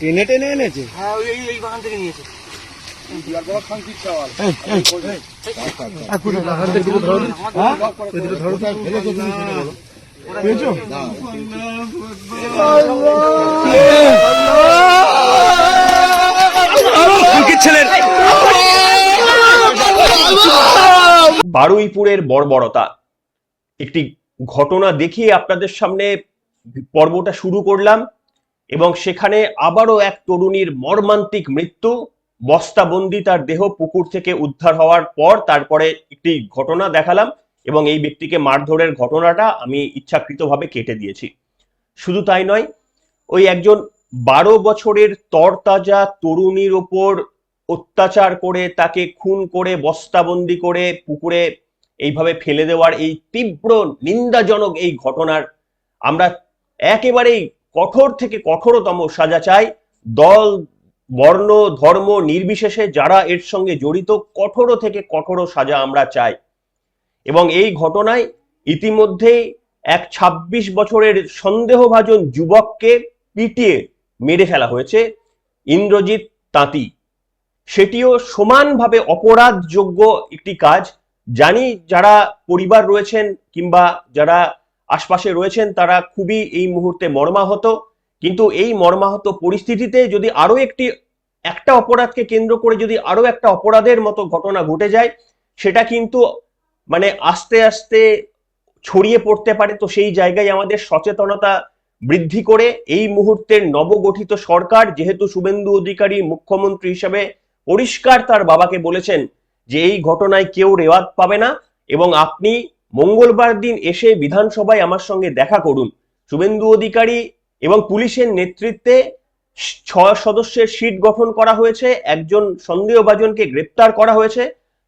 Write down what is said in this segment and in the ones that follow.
টেনে টেনে এনেছে। হ্যাঁ, এই বাগান থেকে নিয়েছে। বারুইপুরের বর্বরতা একটি ঘটনা দেখিয়ে আপনাদের সামনে পর্বটা শুরু করলাম এবং সেখানে আবারও এক তরুণীর মর্মান্তিক মৃত্যু। বস্তাবন্দি তার দেহ পুকুর থেকে উদ্ধার হওয়ার পর তারপরে একটি ঘটনা দেখালাম এবং এই ব্যক্তিকে মারধরের ঘটনাটা আমি ইচ্ছাকৃতভাবে কেটে দিয়েছি। শুধু তাই নয়, ওই একজন 12 বছরের তরতাজা তরুণীর ওপর অত্যাচার করে তাকে খুন করে বস্তাবন্দি করে পুকুরে এইভাবে ফেলে দেওয়ার এই তীব্র নিন্দাজনক এই ঘটনার আমরা একেবারেই কঠোর থেকে কঠোরতম সাজা চাই। দল বর্ণ ধর্ম নির্বিশেষে যারা এর সঙ্গে জড়িত কঠোর থেকে কঠোর সাজা আমরা চাই। এবং এই ঘটনায় ইতিমধ্যেই এক 26 বছরের সন্দেহভাজন যুবককে পিটিয়ে মেরে ফেলা হয়েছে, ইন্দ্রজিৎ তাঁতি। সেটিও সমানভাবে অপরাধযোগ্য একটি কাজ। জানি যারা পরিবার রয়েছেন কিংবা যারা আশপাশে রয়েছেন তারা খুবই এই মুহূর্তে মর্মাহত, কিন্তু এই মর্মাহত পরিস্থিতিতে যদি আরো একটা অপরাধকে কেন্দ্র করে যদি আরো একটা অপরাধের মতো ঘটনা ঘটে যায়, সেটা কিন্তু মানে আস্তে আস্তে ছড়িয়ে পড়তে পারে। তো সেই জায়গায় আমাদের সচেতনতা বৃদ্ধি করে এই মুহূর্তের নবগঠিত সরকার, যেহেতু শুভেন্দু অধিকারী মুখ্যমন্ত্রী হিসেবে পরিষ্কার তার বাবাকে বলেছেন যে এই ঘটনায় কেউ রেওয়াজ পাবে না এবং আপনি মঙ্গলবার দিন এসে বিধানসভায় আমার সঙ্গে দেখা করুন। শুভেন্দু অধিকারী এবং পুলিশের নেতৃত্বে 6 সদস্যের সিট গঠন করা হয়েছে, একজন সন্দেহভাজনকে গ্রেপ্তার করা হয়েছে।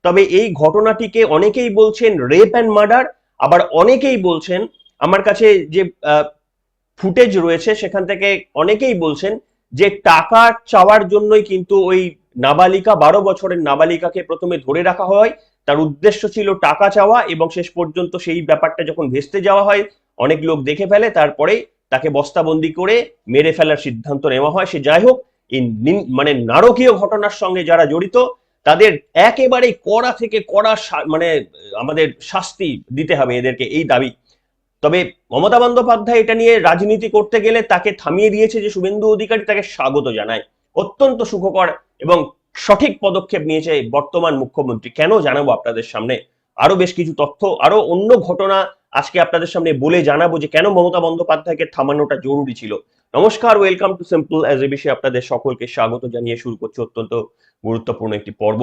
তবে এই ঘটনাটিকে অনেকেই বলছেন রেপ অ্যান্ড মার্ডার, আবার অনেকেই বলছেন, আমার কাছে যে ফুটেজ রয়েছে সেখান থেকে অনেকেই বলছেন যে টাকা চাওয়ার জন্যই কিন্তু ওই নাবালিকা 12 বছরের নাবালিকাকে প্রথমে ধরে রাখা হয়। তার উদ্দেশ্য ছিল টাকা চাওয়া এবং শেষ পর্যন্ত সেই ব্যাপারটা যখন ভেস্তে যাওয়া হয়, অনেক লোক দেখে ফেলে, তারপরে তাকে বস্তাবন্দি করে মেরে ফেলার সিদ্ধান্ত নেওয়া হয়। সে যাই হোক, এই মানে নারকীয় ঘটনার সঙ্গে যারা জড়িত তাদের একেবারে কড়া থেকে কড়া মানে আমাদের শাস্তি দিতে হবে এদেরকে, এই দাবি। তবে মমতা বন্দ্যোপাধ্যায় এটা নিয়ে রাজনীতি করতে গেলে তাকে থামিয়ে দিয়েছে যে শুভেন্দু অধিকারী, তাকে স্বাগত জানায়। অত্যন্ত সুখকর এবং সঠিক পদক্ষেপ নিয়েছে বর্তমান মুখ্যমন্ত্রী। কেন জানাবো আপনাদের সামনে, আরো বেশ কিছু তথ্য, আরো অন্য ঘটনা আজকে আপনাদের সামনে বলে জানাবো যে কেন মমতা বন্দ্যোপাধ্যায়কে থামানোটা জরুরি ছিল। নমস্কার, welcome to simple as a বিষয়ে আপনাদের সকলকে স্বাগত জানিয়ে শুরু করছে অত্যন্ত গুরুত্বপূর্ণ একটি পর্ব।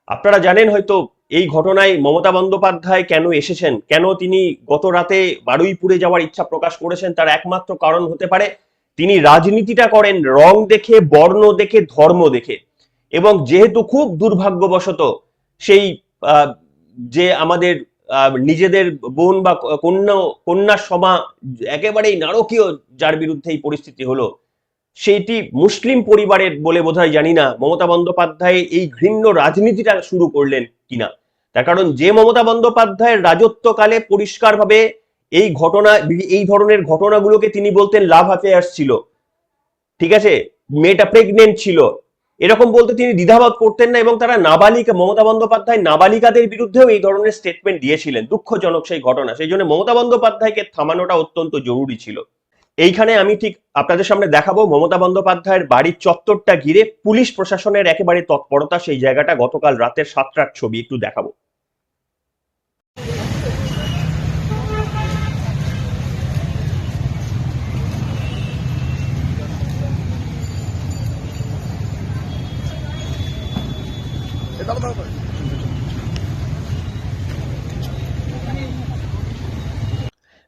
আপনারা জানেন হয়তো এই ঘটনায় মমতা বন্দ্যোপাধ্যায় কেন এসেছেন, কেন তিনি গত রাতে বারুইপুরে যাওয়ার ইচ্ছা প্রকাশ করেছেন, তার একমাত্র কারণ হতে পারে তিনি রাজনীতিটা করেন রং দেখে, বর্ণ দেখে, ধর্ম দেখে। এবং যেহেতু খুব দুর্ভাগ্যবশত সেই যে আমাদের নিজেদের বোন বা কন্যা সমা একেবারেই নারকীয় যার বিরুদ্ধে এই পরিস্থিতি হলো, সেইটি মুসলিম পরিবারের বলে বোধহয় জানি না মমতা বন্দ্যোপাধ্যায় এই ঘৃণ্য রাজনীতিটা শুরু করলেন কিনা। তার কারণ যে মমতা বন্দ্যোপাধ্যায়ের রাজত্বকালে পরিষ্কারভাবে এই ঘটনা, এই ধরনের ঘটনাগুলোকে তিনি বলতেন লাভ অ্যাফেয়ার্স ছিল, ঠিক আছে, মেয়েটা প্রেগনেন্ট ছিল, এরকম বলতে তিনি দ্বিধাবোধ করতেন না। এবং তারা নাবালিকা, মমতা বন্দ্যোপাধ্যায় নাবালিকাদের বিরুদ্ধেও এই ধরনের স্টেটমেন্ট দিয়েছিলেন। দুঃখজনক সেই ঘটনা, সেই জন্য মমতা বন্দ্যোপাধ্যায়কে থামানোটা অত্যন্ত জরুরি ছিল। এইখানে আমি ঠিক আপনাদের সামনে দেখাবো মমতা বন্দ্যোপাধ্যায়ের বাড়ির চত্বরটা ঘিরে পুলিশ প্রশাসনের একেবারে তৎপরতা, সেই জায়গাটা গতকাল রাতের 7টার ছবি একটু দেখাবো।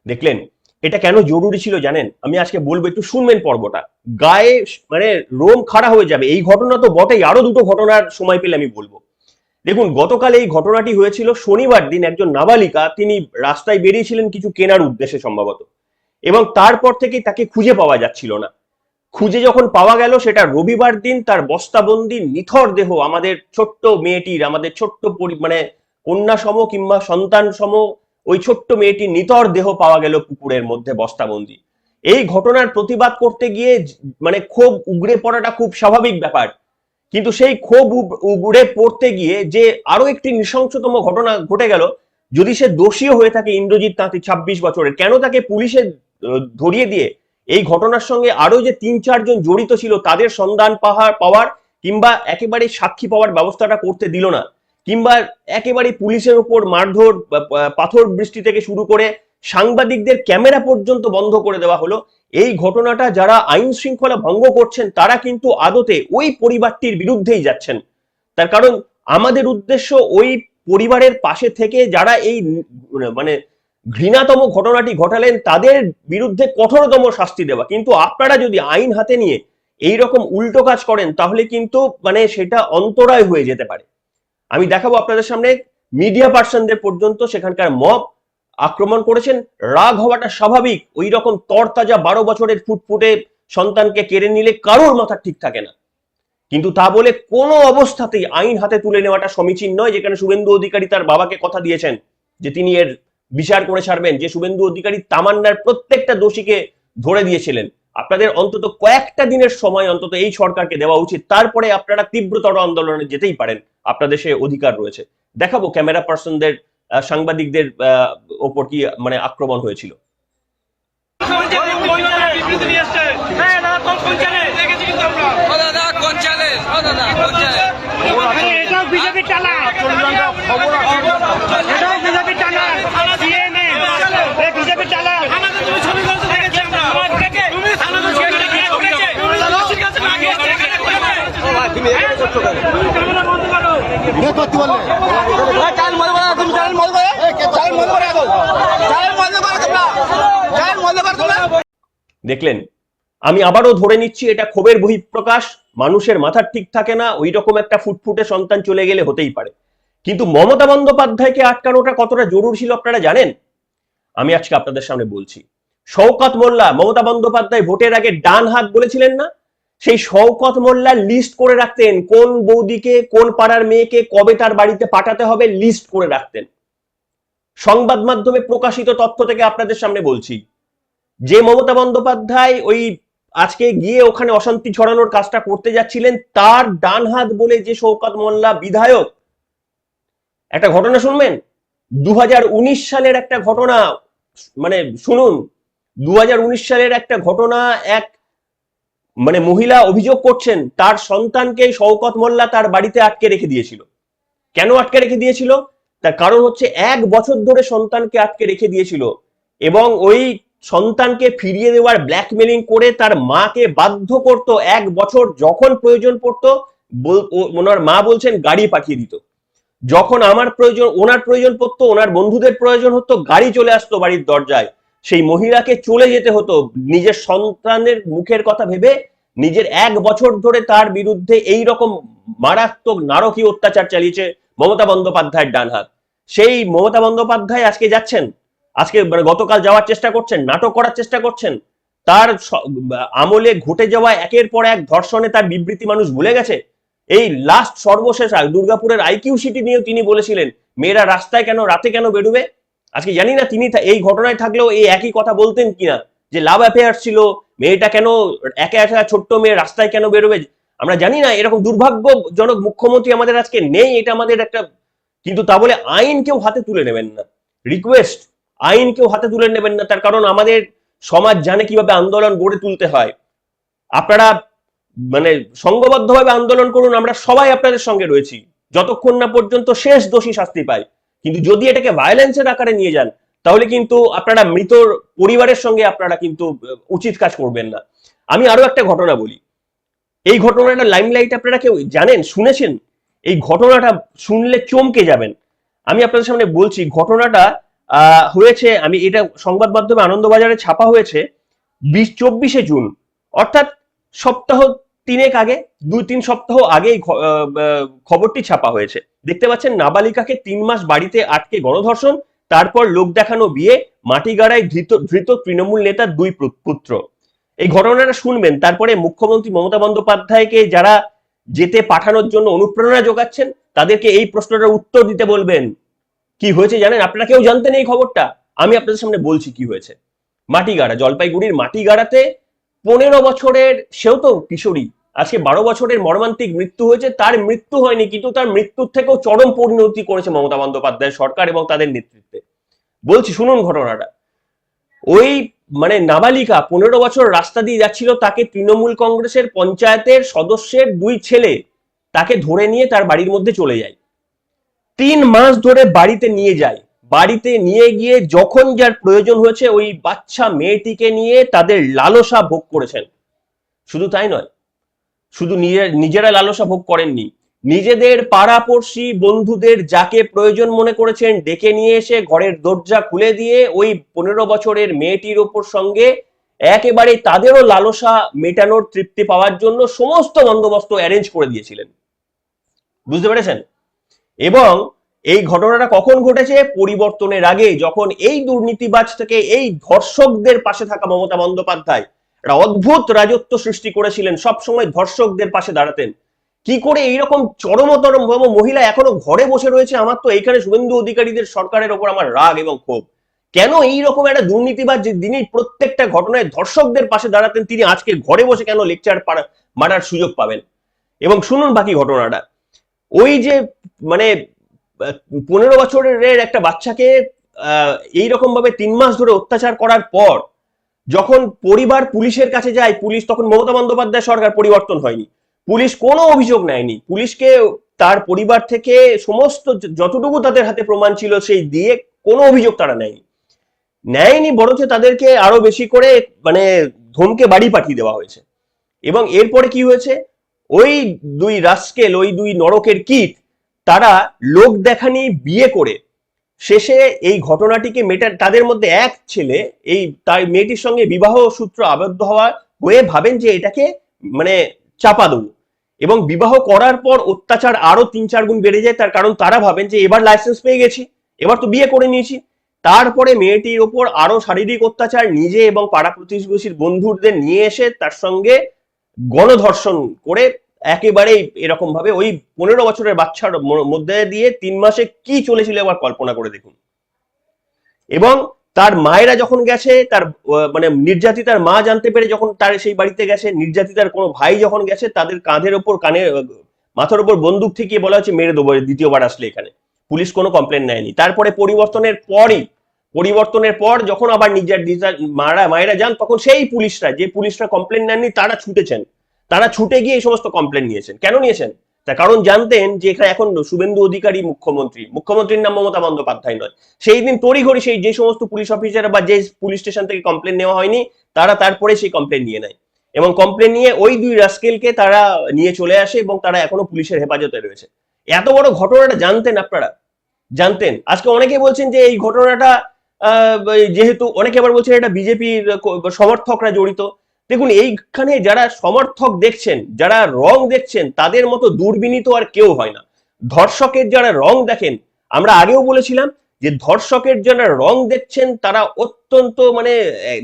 দেখলেন এটা কেন জরুরি ছিল জানেন? আমি আজকে বলবো, একটু শুনবেন পর্বটা, গায়ে মানে রোম খাড়া হয়ে যাবে। এই ঘটনা তো বটেই, আরো দুটো ঘটনার সময় পেলে আমি বলবো। দেখুন, গতকাল এই ঘটনাটি হয়েছিল শনিবার দিন। একজন নাবালিকা, তিনি রাস্তায় বেরিয়েছিলেন কিছু কেনার উদ্দেশ্যে সম্ভবত, এবং তারপর থেকে তাকে খুঁজে পাওয়া যাচ্ছিল না। খুঁজে যখন পাওয়া গেল সেটা রবিবার দিন, তার বস্তাবন্দি নিথর দেহ আমাদের ছোট্ট মেয়েটির, আমাদের ছোট্ট মানে কন্যা সম কিংবা সন্তান সম ওই ছোট্ট মেয়েটির নিথর দেহ পাওয়া গেল পুকুরের মধ্যে বস্তাবন্দি। এই ঘটনার প্রতিবাদ করতে গিয়ে মানে ক্ষোভ উগড়ে পড়াটা খুব স্বাভাবিক ব্যাপার, কিন্তু সেই ক্ষোভ উগড়ে পড়তে গিয়ে যে আরো একটি নৃশংসতম ঘটনা ঘটে গেল, যদি সে দোষীও হয়ে থাকে ইন্দ্রজিৎ তাঁতি 26 বছরের, কেন তাকে পুলিশে ধরিয়ে দিয়ে এই ঘটনার সঙ্গে আরো যে 3-4 জন জড়িত ছিল তাদের সন্ধান পাওয়ার কিংবা একেবারে সাক্ষী পাওয়ার ব্যবস্থাটা করতে দিল না, কিংবা একেবারে পুলিশের উপর মারধর, পাথর বৃষ্টি থেকে শুরু করে সাংবাদিকদের ক্যামেরা পর্যন্ত বন্ধ করে দেওয়া হলো। এই ঘটনাটা যারা আইন শৃঙ্খলা ভঙ্গ করছেন তারা কিন্তু আদতে ওই পরিবারটির বিরুদ্ধেই যাচ্ছেন। তার কারণ আমাদের উদ্দেশ্য ওই পরিবারের পাশে থেকে যারা এই মানে ঘৃণাতম ঘটনাটি ঘটালেন তাদের বিরুদ্ধে কঠোরতম শাস্তি দেওয়া, কিন্তু আপনারা যদি আইন হাতে নিয়ে এই রকম উল্টো কাজ করেন তাহলে কিন্তু মানে সেটা অন্তরায় হয়ে যেতে পারে। আমি দেখাবো আপনাদের সামনে মিডিয়া পার্সনদের পর্যন্ত সেখানকার মব আক্রমণ করেছেন। রাগ হওয়াটা স্বাভাবিক, ওই রকম তরতাজা 12 বছরের ফুটফুটে সন্তানকে কেড়ে নিলে কারোর মাথা ঠিক থাকে না, কিন্তু তা বলে কোনো অবস্থাতেই আইন হাতে তুলে নেওয়াটা সমীচীন নয়। যেখানে শুভেন্দু অধিকারী তার বাবাকে কথা দিয়েছেন যে তিনি এর বিচার করে ছাড়বেন, যে শুভেন্দু অধিকারী তামান্নার প্রত্যেকটা দোষীকে ধরে দিয়েছিলেন, আপনাদের অন্তত কয়েকটা দিনের সময় অন্তত এই সরকারকে দেওয়া উচিত, তারপরে আপনারা তীব্রতর আন্দোলনে যেতেই পারেন, আপনাদের সে অধিকার রয়েছে। দেখাবো ক্যামেরা পার্সনদের সাংবাদিকদের ওপর কি মানে আক্রমণ হয়েছিল। দেখলেন, আমি আবারও ধরে নিচ্ছি এটা ক্ষোভের বহিঃপ্রকাশ, মানুষের মাথার ঠিক থাকে না, ওই রকম একটা ফুটফুটে সন্তান চলে গেলে হতেই পারে, কিন্তু মমতা বন্দ্যোপাধ্যায়কে আটকানোটা কতটা জরুরি ছিল আপনারা জানেন? আমি আজকে আপনাদের সামনে বলছি। শওকত মোল্লা, মমতা বন্দ্যোপাধ্যায় ভোটের আগে ডান হাত বলেছিলেন না, সেই শওকত মোল্লা লিস্ট করে রাখতেন কোন বৌদিকে কোন পাড়ার মেয়েকে কবে তার বাড়িতে পাঠাতে হবে, লিস্ট করে রাখতেন। সংবাদ মাধ্যমে প্রকাশিত তথ্য থেকে আপনাদের সামনে বলছি, যে মমতা বন্দ্যোপাধ্যায় ওই আজকে গিয়ে ওখানে অশান্তি ছড়ানোর কাজটা করতে যাচ্ছিলেন, তার ডান হাত বলে যে শওকত মোল্লা বিধায়ক, একটা ঘটনা শুনবেন। 2019 সালের একটা ঘটনা, মানে শুনুন, 2019 সালের একটা ঘটনা, এক মানে মহিলা অভিযোগ করছেন তার সন্তানকে শওকত মোল্লা তার বাড়িতে আটকে রেখে দিয়েছিল। কেন আটকে রেখে দিয়েছিল? তার কারণ হচ্ছে 1 বছর ধরে সন্তানকে আটকে রেখে দিয়েছিল এবং ওই সন্তানকে ফিরিয়ে দেওয়ার ব্ল্যাকমেলিং করে তার মাকে বাধ্য করত, 1 বছর যখন প্রয়োজন পড়তো ওনার মা বলছেন গাড়ি পাঠিয়ে দিত, যখন আমার প্রয়োজন ওনার প্রয়োজন পড়তো, ওনার বন্ধুদের প্রয়োজন হতো, গাড়ি চলে আসতো বাড়ির দরজায়, সেই মহিলাকে চলে যেতে হতো। নিজের সন্তানের মুখের কথা ভেবে নিজের 1 বছর ধরে তার বিরুদ্ধে এই রকম মারাত্মক নারকীয় অত্যাচার চালিয়েছে মমতা বন্দ্যোপাধ্যায়ের ডান হাত। সেই মমতা বন্দ্যোপাধ্যায় আজকে যাচ্ছেন, আজকে গতকাল যাওয়ার চেষ্টা করছেন, নাটক করার চেষ্টা করছেন। তার আমলে ঘটে যাওয়া একের পর এক ধর্ষণে তার বিবৃতি মানুষ ভুলে গেছে। এই লাস্ট সর্বশেষ দুর্গাপুরের আইকিউ সিটি নিয়েও তিনি বলেছিলেন মেয়েরা রাস্তায় কেন রাতে কেন বেরোবে। আজকে জানি না তিনি এই ঘটনায় থাকলেও এই একই কথা বলতেন কিনা, যে লাভ অ্যাফেয়ার ছিল, মেয়েটা কেন একা একা ছোট্ট মেয়ে রাস্তায় কেন বেরোবে। আমরা জানি না, এরকম দুর্ভাগ্যজনক মুখ্যমন্ত্রী আমাদের আজকে নেই, এটা আমাদের একটা, কিন্তু তা বলে আইন কেউ হাতে তুলে নেবেন না, রিকোয়েস্ট, আইন কেউ হাতে তুলে নেবেন না। তার কারণ আমাদের সমাজ জানে কিভাবে আন্দোলন গড়ে তুলতে হয়। আপনারা মানে সংঘবদ্ধভাবে আন্দোলন করুন, আমরা সবাই আপনাদের সঙ্গে রয়েছি যতক্ষণ না পর্যন্ত শেষ দোষী শাস্তি পায়। কিন্তু যদি এটাকে ভায়োলেন্সের আকারে নিয়ে যান তাহলে কিন্তু আপনারা মৃতর পরিবারের সঙ্গে আপনারা কিন্তু উচিত কাজ করবেন না। আমি আরো একটা ঘটনা বলি, এই ঘটনাটা লাইমলাইট আপনারা কেউ জানেন, শুনেছেন? এই ঘটনাটা শুনলে চমকে যাবেন। আমি আপনাদের সামনে বলছি, ঘটনাটা হয়েছে, আমি এটা সংবাদ মাধ্যমে আনন্দবাজারে ছাপা হয়েছে 24শে জুন, অর্থাৎ সপ্তাহ 3 আগে, 2-3 সপ্তাহ আগে খবরটি ছাপা হয়েছে। দেখতে পাচ্ছেন, নাবালিকাকে 3 মাস বাড়িতে আটকে গণধর্ষণ, তারপর লোক দেখানো বিয়ে, মাটিগাড়ায় ধৃত তৃণমূল নেতার 2 পুত্র। এই ঘটনাটা শুনবেন, তারপরে মুখ্যমন্ত্রী মমতা বন্দ্যোপাধ্যায়কে যারা যেতে পাঠানোর জন্য অনুপ্রেরণা যোগাচ্ছেন তাদেরকে এই প্রশ্নটার উত্তর দিতে বলবেন। কি হয়েছে জানেন? আপনারা কেউ জানতেন এই খবরটা? আমি আপনাদের সামনে বলছি কি হয়েছে। মাটিগাড়া, জলপাইগুড়ির মাটিগাড়াতে 15 বছরের, সেও তো কিশোরী, আজকে 12 বছরের মর্মান্তিক মৃত্যু হয়েছে। তার মৃত্যু হয়নি, কিন্তু তার মৃত্যুর থেকেও চরম পরিণতি করেছে মমতা বন্দ্যোপাধ্যায় সরকার এবং তাদের নেতৃত্বে। বলছি শুনুন ঘটনাটা। ওই মানে নাবালিকা 15 বছর রাস্তা দিয়ে যাচ্ছিল, তাকে তৃণমূল কংগ্রেসের পঞ্চায়েতের সদস্যের 2 ছেলে তাকে ধরে নিয়ে তার বাড়ির মধ্যে চলে যায়। 3 মাস ধরে বাড়িতে নিয়ে যায়। বাড়িতে নিয়ে গিয়ে যখন যার প্রয়োজন হয়েছে ওই বাচ্চা মেয়েটিকে নিয়ে তাদের লালসা ভোগ করেছেন। শুধু তাই নয়, শুধু নিজেরা লালসা ভোগ করেননি, নিজেদের পাড়াপড়শি বন্ধুদের যাকে প্রয়োজন মনে করেছেন ডেকে নিয়ে এসে ঘরের দরজা খুলে দিয়ে ওই 15 বছরের মেয়েটির ওপর সঙ্গে একেবারে তাদেরও লালসা মেটানোর তৃপ্তি পাওয়ার জন্য সমস্ত বন্দোবস্ত অ্যারেঞ্জ করে দিয়েছিলেন। বুঝতে পেরেছেন? এবং এই ঘটনাটা কখন ঘটেছে? পরিবর্তনের আগে, যখন এই দুর্নীতিবাজ থেকে এই ধর্ষকদের পাশে থাকা মমতা বন্দ্যোপাধ্যায় একটা অদ্ভুত রাজত্ব সৃষ্টি করেছিলেন, সবসময় ধর্ষকদের পাশে দাঁড়াতেন। কি করে এইরকম চরমতর মহিলা এখনো ঘরে বসে রয়েছে? আমার তো এইখানে শুভেন্দু অধিকারীদের সরকারের ওপর আমার রাগ এবং ক্ষোভ। কেন এইরকম একটা দুর্নীতিবাজ, যে যিনি প্রত্যেকটা ঘটনায় ধর্ষকদের পাশে দাঁড়াতেন, তিনি আজকে ঘরে বসে কেন লেকচার মারার সুযোগ পাবেন? এবং শুনুন বাকি ঘটনাটা। ওই যে মানে 15 বছরের একটা বাচ্চাকে এইরকম ভাবে 3 মাস ধরে অত্যাচার করার পর যখন পরিবার পুলিশের কাছে যায়, পুলিশ তখন মমতা বন্দ্যোপাধ্যায় সরকার, পরিবর্তন হয়নি, পুলিশ কোনো অভিযোগ নেয়নি। পুলিশকে তার পরিবার থেকে সমস্ত যতটুকু তাদের হাতে প্রমাণ ছিল সেই দিয়ে কোনো অভিযোগ তারা নেয়নি, বরঞ্চ তাদেরকে আরো বেশি করে মানে ধমকে বাড়ি পাঠিয়ে দেওয়া হয়েছে। এবং এরপরে কি হয়েছে? ওই 2 রাস্কেল, ওই 2 নরকের কীট, তারা লোক দেখানি বিয়ে করে শেষে এই ঘটনাটিকে তাদের মধ্যে এক ছেলে এই তার মেয়েটির সঙ্গে বিবাহ সূত্র আবদ্ধ হয়ে ভাবেন যে এটাকে মানে চাপা দেবো, এবং বিবাহ করার পর অত্যাচার আরো 3-4 গুণ বেড়ে যায়। তার কারণ তারা ভাবেন যে এবার লাইসেন্স পেয়ে গেছি, এবার তো বিয়ে করে নিয়েছি। তারপরে মেয়েটির ওপর আরো শারীরিক অত্যাচার, নিজে এবং পাড়া প্রতিবেশীর বন্ধুদের নিয়ে এসে তার সঙ্গে গণধর্ষণ করে একেবারেই এরকম ভাবে ওই 15 বছরের বাচ্চার মধ্যে দিয়ে 3 মাসে কি চলেছিল এবার কল্পনা করে দেখুন। এবং তার মায়েরা যখন গেছে, তার মানে নির্যাতিতার মা জানতে পেরে যখন তার সেই বাড়িতে গেছে, নির্যাতিতার কোনো ভাই যখন গেছে, তাদের কাঁধের ওপর মাথার ওপর বন্দুক ঠেকিয়ে বলা হচ্ছে মেরে দেবো দ্বিতীয়বার আসলে এখানে। পুলিশ কোনো কমপ্লেন নেয়নি। তারপরে পরিবর্তনের পর যখন আবার মায়েরা যান, তখন সেই পুলিশরা কমপ্লেন নেননি, তারা ছুটেছেন, তারা ছুটে গিয়ে এই সমস্ত কমপ্লেন নিয়েছেন। কেন নিয়েছেন? তার কারণ জানতেন যে এখানে এখন শুভেন্দু অধিকারী মুখ্যমন্ত্রীর নাম মমতা বন্দ্যোপাধ্যায় নয়। সেই দিন তড়িঘড়ি সেই যে সমস্ত পুলিশ অফিসার বা যে পুলিশ স্টেশন থেকে কমপ্লেন নেওয়া হয়নি, তারা তারপরে সেই কমপ্লেন নিয়ে নেয়, এবং কমপ্লেন নিয়ে ওই 2 রাস্কেলকে তারা নিয়ে চলে আসে, এবং তারা এখনো পুলিশের হেফাজতে রয়েছে। এত বড় ঘটনাটা জানতেন আপনারা? জানতেন? আজকে অনেকে বলছেন যে এই ঘটনাটা যেহেতু, অনেকে আবার বলছেন এটা বিজেপির সমর্থকরা জড়িত। দেখুন, এইখানে যারা সমর্থক দেখছেন, যারা রং দেখছেন, তাদের মতো দুর্বিনীত আর কেউ হয় না। ধর্ষকের যারা রং দেখেন, আমরা আগেও বলেছিলাম যে ধর্ষকের যারা রং দেখছেন তারা অত্যন্ত মানে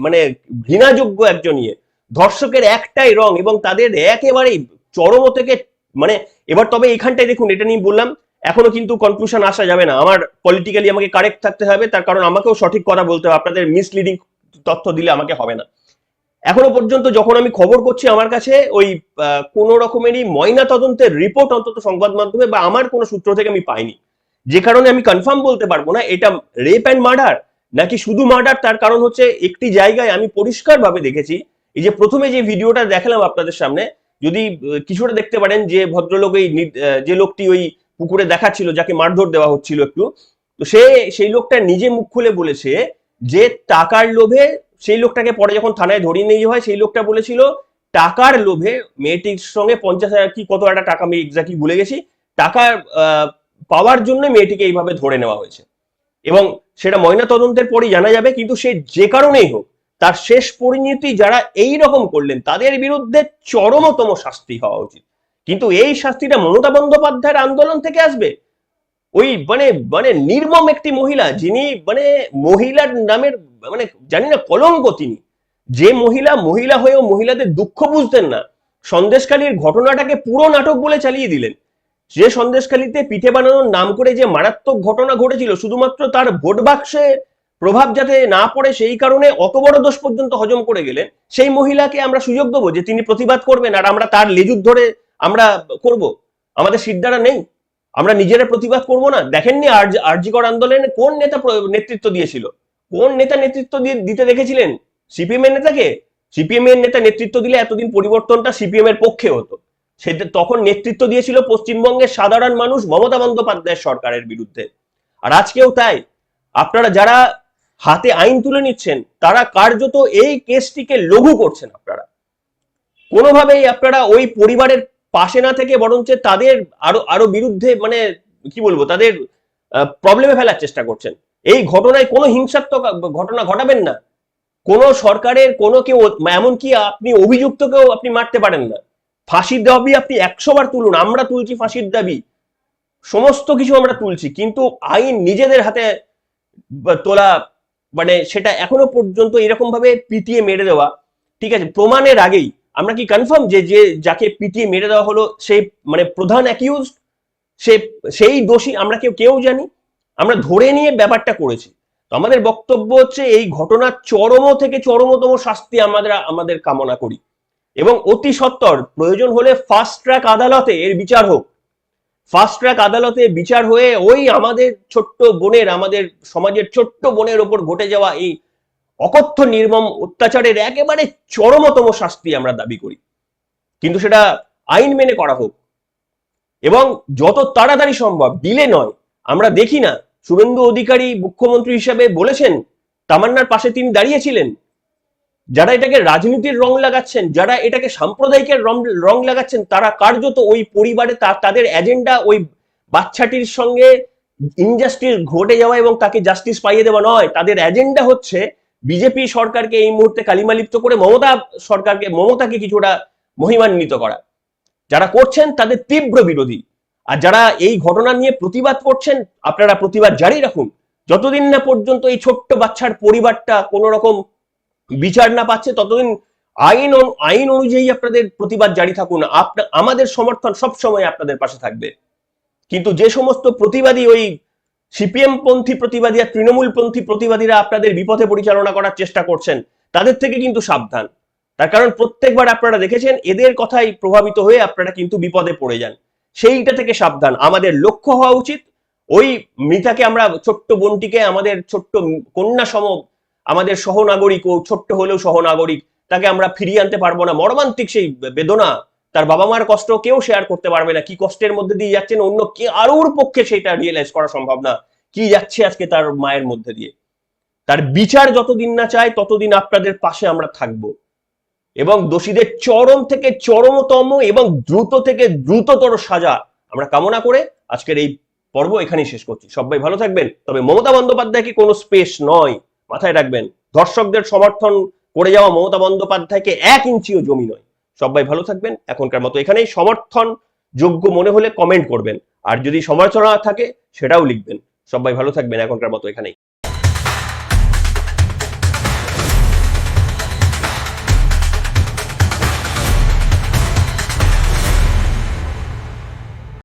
মানে ঘৃণাযোগ্য একজন ইয়ে। ধর্ষকের একটাই রং, এবং তাদের একেবারেই চরম থেকে মানে এবার তবে এইখানটাই দেখুন, এটা নিয়ে বললাম, এখনো কিন্তু কনক্লুশন আসা যাবে না। আমার পলিটিক্যালি আমাকে কারেক্ট থাকতে হবে, তার কারণ আমাকেও সঠিক কথা বলতে হবে, আপনাদের মিসলিডিং তথ্য দিলে আমাকে হবে না। এখনো পর্যন্ত যখন আমি খবর করছি, আমার কাছে ওই কোন রকমেরই ময়না তদন্তের রিপোর্ট অন্তত সংবাদ মাধ্যমে বা আমার কোনো সূত্র থেকে আমি পাইনি, যে কারণে আমি কনফার্ম বলতে পারবো না এটা রেপ অ্যান্ড মার্ডার নাকি শুধু মার্ডার। তার কারণ হচ্ছে একটি জায়গায় আমি পরিষ্কার ভাবে দেখেছি, এই যে প্রথমে যে ভিডিওটা দেখালাম আপনাদের সামনে, যদি কিছুটা দেখতে পারেন, যে ভদ্রলোক ওই যে লোকটি ওই পুকুরে দেখাচ্ছিল, যাকে মারধর দেওয়া হচ্ছিল একটু, তো সেই লোকটা নিজে মুখ খুলে বলেছে যে টাকার লোভে, সেই লোকটাকে পরে যখন থানায় ধরিয়ে নিয়ে হয়, সেই লোকটা বলেছিল টাকার লোভে মেয়েটির সঙ্গে 50,000 কি কত একটা টাকা, আমি এক্স্যাক্টলি ভুলে গেছি, টাকা পাওয়ার জন্য মেয়েটিকে এইভাবে ধরে নেওয়া হয়েছে। এবং সেটা ময়না তদন্তের পরই জানা যাবে, কিন্তু সে যে কারণেই হোক, তার শেষ পরিণতি যারা এই রকম করলেন তাদের বিরুদ্ধে চরমতম শাস্তি হওয়া উচিত। কিন্তু এই শাস্তিটা মমতা বন্দ্যোপাধ্যায়ের আন্দোলন থেকে আসবে? ওই মানে মানে নির্মম একটি মহিলা, যিনি মানে মহিলার নামের মানে জানি না কলঙ্ক, তিনি যে মহিলা হয়েও মহিলাদের দুঃখ বুঝতেন না, সন্দেশখালীর ঘটনাটাকে পুরো নাটক বলে চালিয়ে দিলেন। যে সন্দেশখালীতে পিঠে বানানোর নাম করে যে মারাত্মক ঘটনা ঘটেছিল, শুধুমাত্র তার ভোট বাক্সে প্রভাব যাতে না পড়ে সেই কারণে অত বড় দোষ পর্যন্ত হজম করে গেলেন, সেই মহিলাকে আমরা সুযোগ দেবো যে তিনি প্রতিবাদ করবেন আর আমরা তার লেজুর ধরে আমরা করব? আমাদের সিদ্ধারা নেই? আমরা নিজেরা প্রতিবাদ করব না? দেখেননি আরজিকর আন্দোলনে কোন নেতা নেতৃত্ব দিয়েছিল? কোন নেতা নেতৃত্ব দিতে দেখেছিলেন? সিপিএম এর নেতাকে? সিপিএম এর নেতা নেতৃত্ব দিলে এতদিন পরিবর্তনটা সিপিএম এর পক্ষে হতো। সেটা তখন নেতৃত্ব দিয়েছিল পশ্চিমবঙ্গের সাধারণ মানুষ মমতা বন্দ্যোপাধ্যায়ের সরকারের বিরুদ্ধে। আর আজকেও তাই। আপনারা যারা হাতে আইন তুলে নিচ্ছেন তারা কার্যত এই কেসটিকে লঘু করছেন। আপনারা কোনোভাবেই আপনারা ওই পরিবারের পাশে না থেকে বরঞ্চ তাদের আরো আরো বিরুদ্ধে মানে কি বলবো তাদের প্রবলেমে ফেলার চেষ্টা করছেন। এই ঘটনায় কোনো হিংসাত্মক ঘটনা ঘটাবেন না। কোন সরকারের কোনো কেউ, এমনকি আপনি অভিযুক্তকেও আপনি মারতে পারেন না। ফাঁসির দাবি আপনি 100 বার তুলুন, আমরা তুলছি ফাঁসির দাবি, সমস্ত কিছু আমরা তুলছি, কিন্তু আইন নিজেদের হাতে তোলা মানে সেটা এখনো পর্যন্ত এরকম ভাবে পিটিয়ে মেরে দেওয়া, ঠিক আছে, প্রমাণের আগেই আমরা কি কনফার্ম যে যে যাকে পিটিয়ে মেরে দেওয়া হলো সেই মানে প্রধান অ্যাকিউজ, সে সেই দোষী? আমরা কেউ কেউ জানি? আমরা ধরে নিয়ে ব্যাপারটা করেছি। তো আমাদের বক্তব্য হচ্ছে এই ঘটনার চরম থেকে চরমতম শাস্তি আমাদের কামনা করি এবং অতি সত্বর প্রয়োজন হলে ফাস্ট ট্র্যাক আদালতে এর বিচার হোক। ফাস্ট ট্র্যাক আদালতে বিচার হয়ে ওই আমাদের ছোট্ট বোনের, আমাদের সমাজের ছোট্ট বোনের ওপর ঘটে যাওয়া এই অকথ্য নির্মম অত্যাচারের একেবারে চরমতম শাস্তি আমরা দাবি করি, কিন্তু সেটা আইন মেনে করা হোক এবং যত তাড়াতাড়ি সম্ভব, ডিলে নয়। আমরা দেখি না শুভেন্দু অধিকারী মুখ্যমন্ত্রী হিসেবে বলেছেন, তামান্নার পাশে তিনি দাঁড়িয়েছিলেন। যারা এটাকে রাজনীতির রং লাগাচ্ছেন, যারা এটাকে সাম্প্রদায়িকের রং লাগাচ্ছেন, তারা কার্যত ওই পরিবারে তাদের এজেন্ডা ওই বাচ্চাটির সঙ্গে ইনজাস্টিস ঘটে যাওয়া এবং তাকে জাস্টিস পাইয়ে দেওয়া নয়। তাদের এজেন্ডা হচ্ছে বিজেপি সরকারকে এই মুহূর্তে কালিমালিপ্ত করে মমতাকে কিছুটা মহিমান্বিত করা। যারা করছেন তাদের তীব্র বিরোধী। আর যারা এই ঘটনা নিয়ে প্রতিবাদ করছেন, আপনারা প্রতিবাদ জারি রাখুন যতদিন না পর্যন্ত এই ছোট্ট বাচ্চার পরিবারটা কোন রকম বিচার না পাচ্ছে, ততদিন আইন অনুযায়ী আপনাদের প্রতিবাদ জারি থাকুন। আমাদের সমর্থন সবসময় আপনাদের পাশে থাকবে। কিন্তু যে সমস্ত প্রতিবাদী, ওই সিপিএম পন্থী প্রতিবাদী আর তৃণমূল পন্থী প্রতিবাদীরা আপনাদের বিপথে পরিচালনা করার চেষ্টা করছেন, তাদের থেকে কিন্তু সাবধান। তার কারণ প্রত্যেকবার আপনারা দেখেছেন এদের কথাই প্রভাবিত হয়ে আপনারা কিন্তু বিপদে পড়ে যান। সেইটা থেকে সাবধান। আমাদের লক্ষ্য হওয়া উচিত ওই মৃতাকে, আমরা ছোট্ট বোনটিকে, আমাদের ছোট্ট কন্যা সম, আমাদের সহনাগরিক, ও ছোট্ট হলেও সহনাগরিক, তাকে আমরা ফিরিয়ে আনতে পারবো না। মর্মান্তিক সেই বেদনা, তার বাবা মার কষ্ট কেউ শেয়ার করতে পারবে না। কি কষ্টের মধ্যে দিয়ে যাচ্ছেন অন্য কে আরোর পক্ষে সেটা রিয়েলাইজ করা সম্ভব না, কি যাচ্ছে আজকে তার মায়ের মধ্যে দিয়ে। তার বিচার যতদিন না চায় ততদিন আপনাদের পাশে আমরা থাকবো এবং দোষীদের চরম থেকে চরমতম এবং দ্রুত থেকে দ্রুততর সাজা আমরা কামনা করে আজকের এই পর্ব এখানেই শেষ করছি। সবাই ভালো থাকবেন। তবে মমতা বন্দ্যোপাধ্যায়কে কোনো স্পেস নয়, মাথায় রাখবেন। ধর্ষকদের সমর্থন করে যাওয়া মমতা বন্দ্যোপাধ্যায়কে 1 ইঞ্চিও জমি নয়। সবাই ভালো থাকবেন। এখনকার মতো এখানেই। সমর্থন যোগ্য মনে হলে কমেন্ট করবেন, আর যদি সমালোচনা থাকে সেটাও লিখবেন। সবাই ভালো থাকবেন। এখনকার মতো এখানেই।